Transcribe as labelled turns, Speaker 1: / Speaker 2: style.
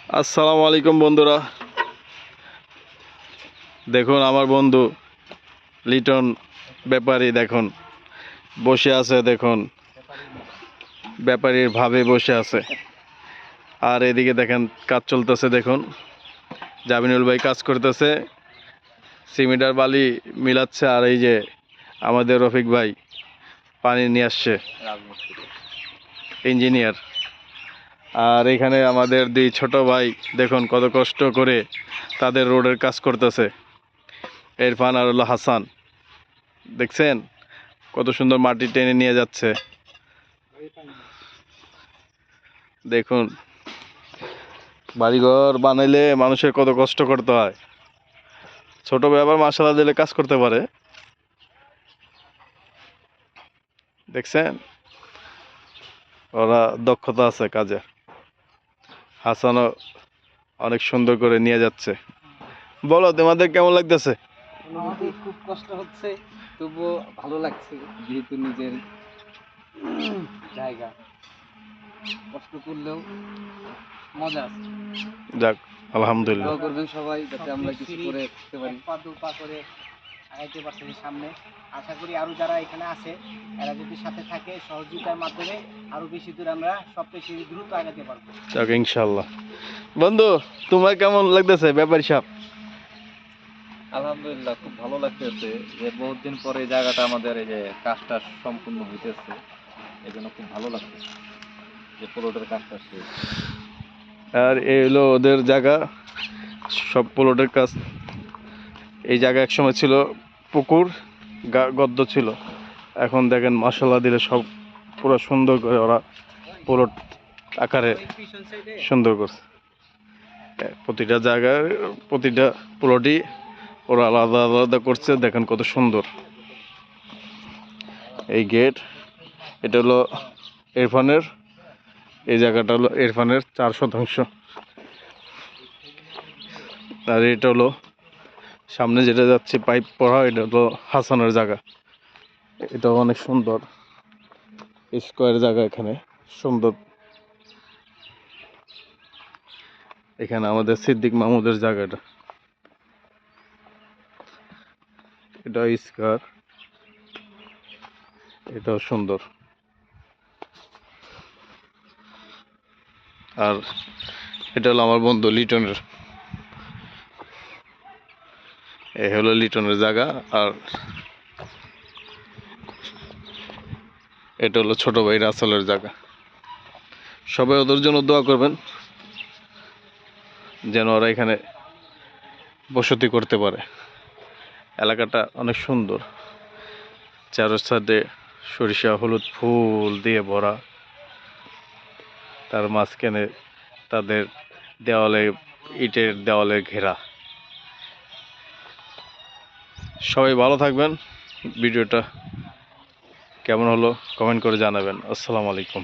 Speaker 1: আসসালামু আলাইকুম বন্ধুরা, দেখুন আমার বন্ধু লিটন ব্যাপারী দেখুন বসে আছে। দেখুন ব্যাপারীর ভাবে বসে আছে। আর এদিকে দেখেন কাজ চলতেছে। দেখুন জামিনুল ভাই কাজ করতেছে, সিমেন্টার বালি মিলাচ্ছে। আর এই যে আমাদের রফিক ভাই পানি নিয়ে আসছে, ইঞ্জিনিয়ার। আর এখানে আমাদের দুই ছোট ভাই দেখুন কত কষ্ট করে তাদের রোডের কাজ করতেছে, ইরফান আর হলো হাসান। দেখছেন কত সুন্দর মাটি টেনে নিয়ে যাচ্ছে। দেখুন বাড়িঘর বানাইলে মানুষের কত কষ্ট করতে হয়। ছোট ব্যাপার মাশাআল্লাহ দিলে কাজ করতে পারে। দেখছেন ওরা দক্ষতা আছে কাজে। হাসানও অনেক সুন্দর করে নিয়ে যাচ্ছে। বলো তোমাদের কেমন লাগতেছে?
Speaker 2: আমাদের খুব কষ্ট হচ্ছে, তবুও ভালো লাগছে, যেহেতু নিজের জায়গা। কষ্ট করলেও মজা আছে।
Speaker 1: যাক আলহামদুলিল্লাহ।
Speaker 2: দোয়া করবেন সবাই যাতে আমরা কিছু করে থাকতে পারি, পা দু পা করে আগাইতে পারতেছি সামনে। আশা করি আরো যারা এখানে আছে এরা যদি সাথে থাকে, সহযোগিতার মাধ্যমে আরো বেশি দূর আমরা সবচেয়ে দ্রুত আগাতে পারবো।
Speaker 1: যাক ইনশাআল্লাহ। বন্ধু তোমার কেমন লাগতেছে ব্যাপারী সাহেব?
Speaker 3: আলহামদুলিল্লাহ, খুব ভালো লাগতেছে যে বহুত দিন পরে এই জায়গাটা আমাদের এই যে কাজটা সম্পূর্ণ হইতেছে, এই জন্য খুব ভালো লাগতেছে যে পুরোটার কাজটা শেষ।
Speaker 1: আর এই হলো ওদের জায়গা, সব প্লটের কাজ। এই জায়গা একসময় ছিল পুকুর, গদ্য ছিল। এখন দেখেন মাশাআল্লাহ দিলে সব পুরো সুন্দর করে ওরা প্লট আকারে সুন্দর করছে। প্রতিটা জায়গায় প্রতিটা প্লটই ওরা আলাদা আলাদা করছে। দেখেন কত সুন্দর এই গেট। এটা হলো ইরফানের, এই জায়গাটা হলো ইরফানের 4 শতাংশ। আর এটা হলো সামনে যেটা যাচ্ছে পাইপ পড়া, এটা হলো হাসানের জায়গা। এটা অনেক সুন্দর স্কোয়ার জায়গা, এখানে সুন্দর। এখানে আমাদের সিদ্দিক মাহমুদের জায়গাটা, এটা স্কোয়ার, এটাও সুন্দর। আর এটা হলো আমার বন্ধু লিটনের, এই হলো লিটনের জায়গা। আর এটা হলো ছোট ভাই রাসেলের জায়গা। সবাই ওদের জন্য দোয়া করবেন যেন ওরা এখানে বসতি করতে পারে। এলাকাটা অনেক সুন্দর, চারোর সাইডে সরিষা হলুদ ফুল দিয়ে ভরা। তার মাঝখানে তাদের দেওয়ালে ইটের দেওয়ালে ঘেরা। সবাই ভালো থাকবেন। ভিডিওটা কেমন হলো কমেন্ট করে জানাবেন। আসসালামু আলাইকুম।